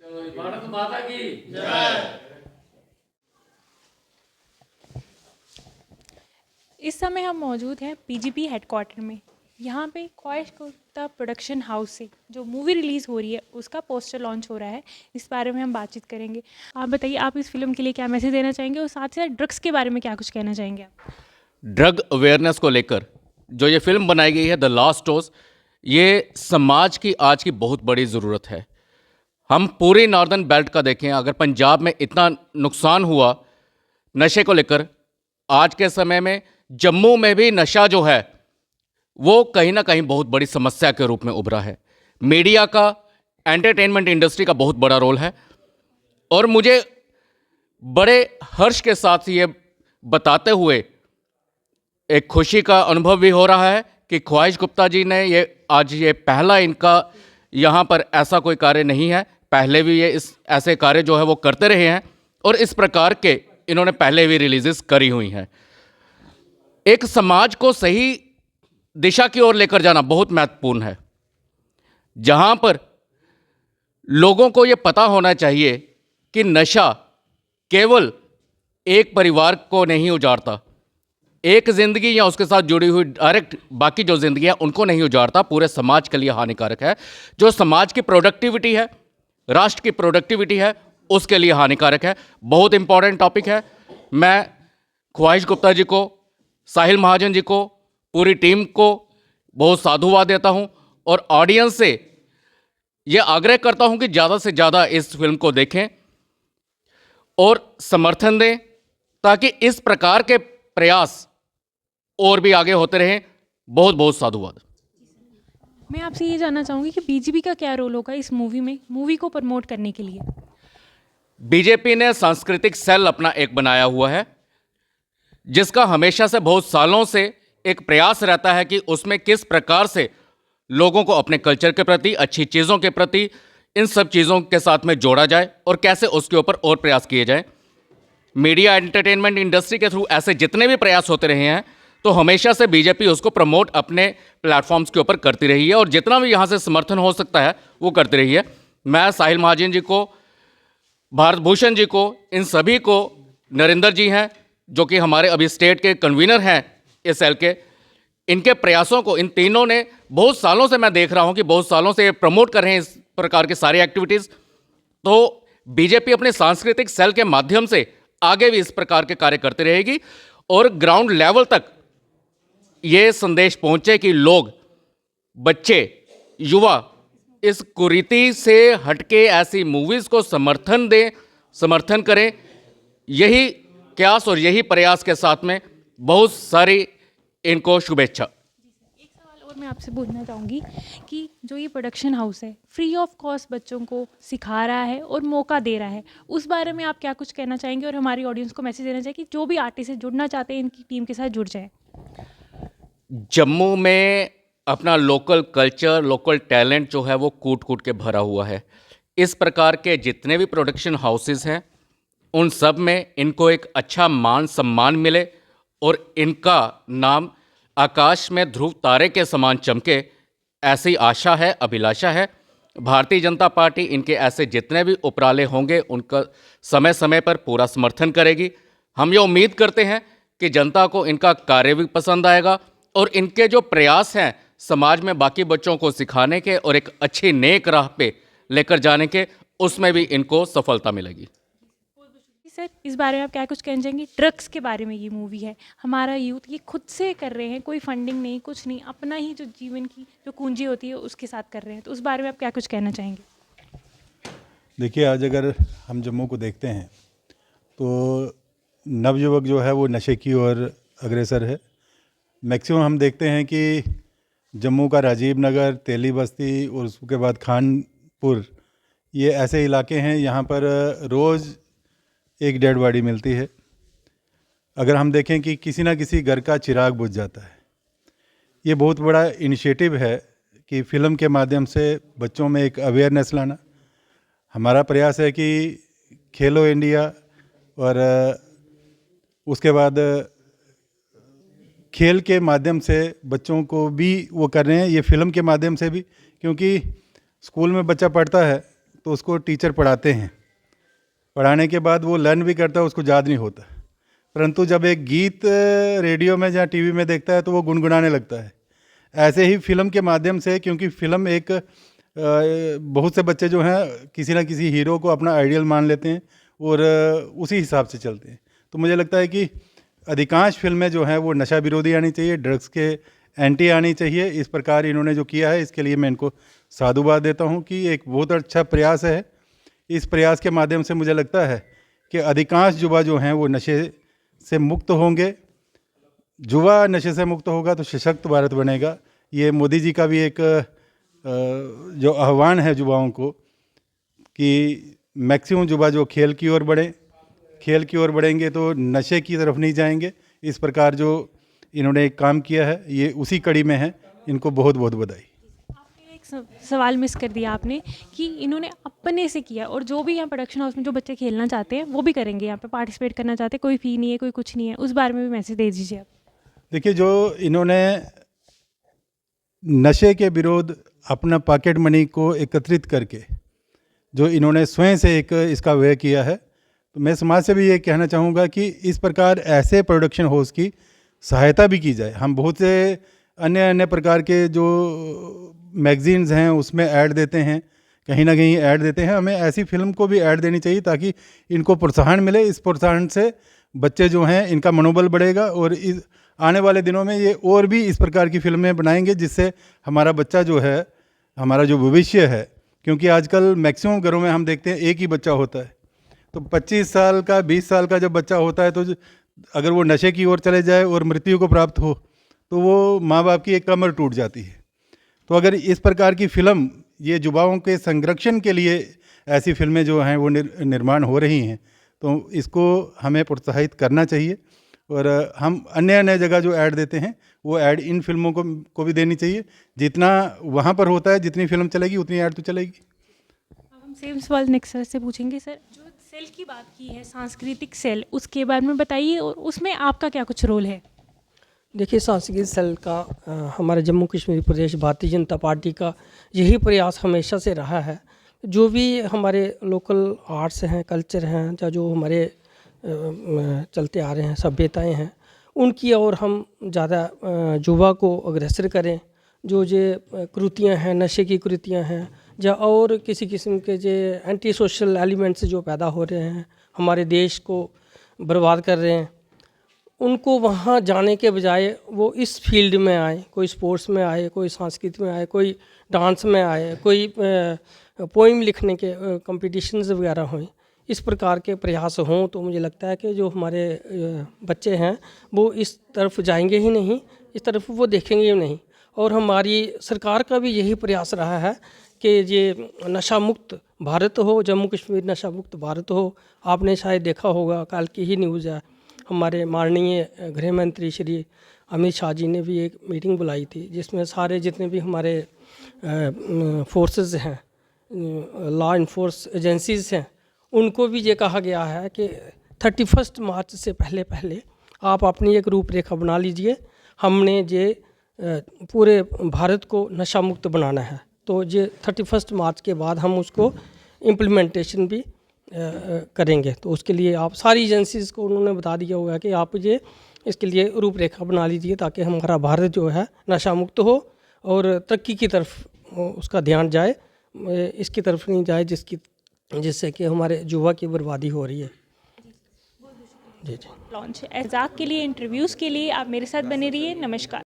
भारत माता की जय। इस समय हम मौजूद हैं पीजीपी हेडक्वार्टर में। यहाँ पे ख्वाहिश गुप्ता प्रोडक्शन हाउस से जो मूवी रिलीज़ हो रही है उसका पोस्टर लॉन्च हो रहा है। इस बारे में हम बातचीत करेंगे। आप बताइए, आप इस फिल्म के लिए क्या मैसेज देना चाहेंगे और साथ ही साथ ड्रग्स के बारे में क्या कुछ कहना चाहेंगे आप? ड्रग अवेयरनेस को लेकर जो ये फिल्म बनाई गई है द लास्ट डोज, ये समाज की आज की बहुत बड़ी ज़रूरत है। हम पूरी नॉर्दर्न बेल्ट का देखें, अगर पंजाब में इतना नुकसान हुआ नशे को लेकर, आज के समय में जम्मू में भी नशा जो है वो कहीं ना कहीं बहुत बड़ी समस्या के रूप में उभरा है। मीडिया का, एंटरटेनमेंट इंडस्ट्री का बहुत बड़ा रोल है। और मुझे बड़े हर्ष के साथ ये बताते हुए एक खुशी का अनुभव भी हो रहा है कि ख्वाहिश गुप्ता जी ने ये पहला इनका यहाँ पर ऐसा कोई कार्य नहीं है। पहले भी ये इस ऐसे कार्य जो है वो करते रहे हैं और इस प्रकार के इन्होंने पहले भी रिलीजेस करी हुई हैं। एक समाज को सही दिशा की ओर लेकर जाना बहुत महत्वपूर्ण है, जहां पर लोगों को यह पता होना चाहिए कि नशा केवल एक परिवार को नहीं उजाड़ता, एक जिंदगी या उसके साथ जुड़ी हुई डायरेक्ट बाकी जो जिंदगी है उनको नहीं उजाड़ता, पूरे समाज के लिए हानिकारक है। जो समाज की प्रोडक्टिविटी है, राष्ट्र की प्रोडक्टिविटी है, उसके लिए हानिकारक है। बहुत इंपॉर्टेंट टॉपिक है। मैं ख्वाहिश गुप्ता जी को, साहिल महाजन जी को, पूरी टीम को बहुत साधुवाद देता हूं और ऑडियंस से यह आग्रह करता हूं कि ज़्यादा से ज़्यादा इस फिल्म को देखें और समर्थन दें, ताकि इस प्रकार के प्रयास और भी आगे होते रहें। बहुत बहुत साधुवाद। मैं आपसे ये जानना चाहूँगी कि बीजेपी का क्या रोल होगा इस मूवी में, मूवी को प्रमोट करने के लिए? बीजेपी ने सांस्कृतिक सेल अपना एक बनाया हुआ है, जिसका हमेशा से बहुत सालों से एक प्रयास रहता है कि उसमें किस प्रकार से लोगों को अपने कल्चर के प्रति, अच्छी चीज़ों के प्रति, इन सब चीज़ों के साथ में जोड़ा जाए और कैसे उसके ऊपर और प्रयास किए जाए। मीडिया एंटरटेनमेंट इंडस्ट्री के थ्रू ऐसे जितने भी प्रयास होते रहे हैं, तो हमेशा से बीजेपी उसको प्रमोट अपने प्लेटफॉर्म्स के ऊपर करती रही है और जितना भी यहाँ से समर्थन हो सकता है वो करती रही है। मैं साहिल महाजन जी को, भारत भूषण जी को, इन सभी को, नरेंद्र जी हैं जो कि हमारे अभी स्टेट के कन्वीनर हैं इस सेल के, इनके प्रयासों को, इन तीनों ने बहुत सालों से मैं देख रहा हूं कि बहुत सालों से ये प्रमोट कर रहे हैं इस प्रकार की सारी एक्टिविटीज़। तो बीजेपी अपने सांस्कृतिक सेल के माध्यम से आगे भी इस प्रकार के कार्य करती रहेगी और ग्राउंड लेवल तक ये संदेश पहुंचे कि लोग, बच्चे, युवा इस कुरीति से हटके ऐसी मूवीज़ को समर्थन दें, समर्थन करें। यही प्रयास और यही प्रयास के साथ में बहुत सारी इनको शुभेच्छा। एक सवाल और मैं आपसे पूछना चाहूँगी कि जो ये प्रोडक्शन हाउस है फ्री ऑफ कॉस्ट बच्चों को सिखा रहा है और मौका दे रहा है, उस बारे में आप क्या कुछ कहना चाहेंगे और हमारी ऑडियंस को मैसेज देना चाहिए कि जो भी आर्टिस्ट है जुड़ना चाहते हैं इनकी टीम के साथ जुड़ जाए? जम्मू में अपना लोकल कल्चर, लोकल टैलेंट जो है वो कूट कूट के भरा हुआ है। इस प्रकार के जितने भी प्रोडक्शन हाउसेस हैं उन सब में इनको एक अच्छा मान सम्मान मिले और इनका नाम आकाश में ध्रुव तारे के समान चमके, ऐसी आशा है, अभिलाषा है। भारतीय जनता पार्टी इनके ऐसे जितने भी उपराले होंगे उनका समय समय पर पूरा समर्थन करेगी। हम ये उम्मीद करते हैं कि जनता को इनका कार्य भी पसंद आएगा और इनके जो प्रयास हैं समाज में बाकी बच्चों को सिखाने के और एक अच्छी नेक राह पे लेकर जाने के, उसमें भी इनको सफलता मिलेगी। सर, इस बारे में आप क्या कुछ कहना चाहेंगे? ड्रग्स के बारे में ये मूवी है, हमारा यूथ ये खुद से कर रहे हैं, कोई फंडिंग नहीं, कुछ नहीं, अपना ही जो जीवन की जो पूंजी होती है उसके साथ कर रहे हैं, तो उस बारे में आप क्या कुछ कहना चाहेंगे? देखिए, आज अगर हम जम्मू को देखते हैं तो नवयुवक जो है वो नशे की ओर अग्रसर है। मैक्सिमम हम देखते हैं कि जम्मू का राजीव नगर, तेली बस्ती और उसके बाद खानपुर, ये ऐसे इलाके हैं यहाँ पर रोज़ एक डेड बॉडी मिलती है। अगर हम देखें कि किसी ना किसी घर का चिराग बुझ जाता है। ये बहुत बड़ा इनिशिएटिव है कि फ़िल्म के माध्यम से बच्चों में एक अवेयरनेस लाना। हमारा प्रयास है कि खेलो इंडिया और उसके बाद खेल के माध्यम से बच्चों को भी वो कर रहे हैं, ये फिल्म के माध्यम से भी, क्योंकि स्कूल में बच्चा पढ़ता है तो उसको टीचर पढ़ाते हैं, पढ़ाने के बाद वो लर्न भी करता है, उसको याद नहीं होता। परंतु जब एक गीत रेडियो में या टीवी में देखता है तो वो गुनगुनाने लगता है। ऐसे ही फिल्म के माध्यम से, क्योंकि फिल्म एक बहुत से बच्चे जो हैं किसी ना किसी हीरो को अपना आइडियल मान लेते हैं और उसी हिसाब से चलते हैं। तो मुझे लगता है कि अधिकांश फिल्में जो हैं वो नशा विरोधी आनी चाहिए, ड्रग्स के एंटी आनी चाहिए। इस प्रकार इन्होंने जो किया है इसके लिए मैं इनको साधुवाद देता हूँ कि एक बहुत अच्छा प्रयास है। इस प्रयास के माध्यम से मुझे लगता है कि अधिकांश युवा जो हैं वो नशे से मुक्त होंगे। युवा नशे से मुक्त होगा तो सशक्त भारत बनेगा। ये मोदी जी का भी एक जो आह्वान है युवाओं को कि मैक्सिमम युवा जो खेल की ओर बढ़ें, खेल की ओर बढ़ेंगे तो नशे की तरफ नहीं जाएंगे। इस प्रकार जो इन्होंने एक काम किया है ये उसी कड़ी में है। इनको बहुत बहुत बधाई। आपने एक सवाल मिस कर दिया आपने कि इन्होंने अपने से किया, और जो भी यहाँ प्रोडक्शन हाउस में जो बच्चे खेलना चाहते हैं वो भी करेंगे, यहाँ पे पार्टिसिपेट करना चाहते हैं, कोई फ़ी नहीं है, कोई कुछ नहीं है, उस बारे में भी मैसेज दे दीजिए आप। देखिए, जो इन्होंने नशे के विरोध अपना पॉकेट मनी को एकत्रित करके जो इन्होंने स्वयं से एक इसका व्यय किया है, तो मैं समाज से भी ये कहना चाहूँगा कि इस प्रकार ऐसे प्रोडक्शन हाउस की सहायता भी की जाए। हम बहुत से अन्य अन्य प्रकार के जो मैगजीन्स हैं उसमें ऐड देते हैं, कहीं ना कहीं ऐड देते हैं, हमें ऐसी फिल्म को भी ऐड देनी चाहिए ताकि इनको प्रोत्साहन मिले। इस प्रोत्साहन से बच्चे जो हैं इनका मनोबल बढ़ेगा और इस आने वाले दिनों में ये और भी इस प्रकार की फिल्में बनाएंगे जिससे हमारा बच्चा जो है, हमारा जो भविष्य है, क्योंकि आजकल मैक्सिमम घरों में हम देखते हैं एक ही बच्चा होता है, तो 25 साल का 20 साल का जब बच्चा होता है तो अगर वो नशे की ओर चले जाए और मृत्यु को प्राप्त हो तो वो माँ बाप की एक कमर टूट जाती है। तो अगर इस प्रकार की फिल्म ये युवाओं के संरक्षण के लिए ऐसी फिल्में जो हैं वो निर्माण हो रही हैं, तो इसको हमें प्रोत्साहित करना चाहिए। और हम अन्य अन्य जगह जो ऐड देते हैं वो ऐड इन फिल्मों को भी देनी चाहिए। जितना वहाँ पर होता है, जितनी फिल्म चलेगी उतनी ऐड तो चलेगी। अब हम सेम सवाल नेक्स्ट सर से पूछेंगे। सर, जो सेल की बात की है, सांस्कृतिक सेल, उसके बारे में बताइए और उसमें आपका क्या कुछ रोल है? देखिए, सांस्कृतिक सेल का हमारे जम्मू कश्मीर प्रदेश भारतीय जनता पार्टी का यही प्रयास हमेशा से रहा है। जो भी हमारे लोकल आर्ट्स हैं, कल्चर हैं, या जो हमारे चलते आ रहे हैं सभ्यताएं हैं, उनकी ओर हम ज़्यादा युवा को अग्रसर करें। जो ये कृतियाँ हैं, नशे की कृतियाँ हैं, या और किसी किस्म के जो एंटी सोशल एलिमेंट्स जो पैदा हो रहे हैं, हमारे देश को बर्बाद कर रहे हैं, उनको वहाँ जाने के बजाय वो इस फील्ड में आए, कोई स्पोर्ट्स में आए, कोई संस्कृत में आए, कोई डांस में आए, कोई पोइम लिखने के कंपटीशंस वगैरह हों। इस प्रकार के प्रयास हों तो मुझे लगता है कि जो हमारे बच्चे हैं वो इस तरफ जाएंगे ही नहीं, इस तरफ वो देखेंगे ही नहीं। और हमारी सरकार का भी यही प्रयास रहा है कि ये नशा मुक्त भारत हो, जम्मू कश्मीर नशा मुक्त भारत हो। आपने शायद देखा होगा, कल की ही न्यूज़ है, हमारे माननीय गृह मंत्री श्री अमित शाह जी ने भी एक मीटिंग बुलाई थी जिसमें सारे जितने भी हमारे फोर्सेस हैं, लॉ इन्फोर्स एजेंसीज हैं, उनको भी ये कहा गया है कि 31 मार्च से पहले आप अपनी एक रूपरेखा बना लीजिए। हमने ये पूरे भारत को नशा मुक्त बनाना है, तो ये 31 मार्च के बाद हम उसको इम्प्लीमेंटेशन भी करेंगे। तो उसके लिए आप सारी एजेंसीज़ को उन्होंने बता दिया हुआ है कि आप ये इसके लिए रूपरेखा बना लीजिए ताकि हमारा भारत जो है नशा मुक्त हो और तरक्की की तरफ उसका ध्यान जाए, इसकी तरफ नहीं जाए जिससे कि हमारे युवा की बर्बादी हो रही है। जी जी। लॉन्च एजाक के लिए, इंटरव्यूज़ के लिए आप मेरे साथ बने रहिए। नमस्कार।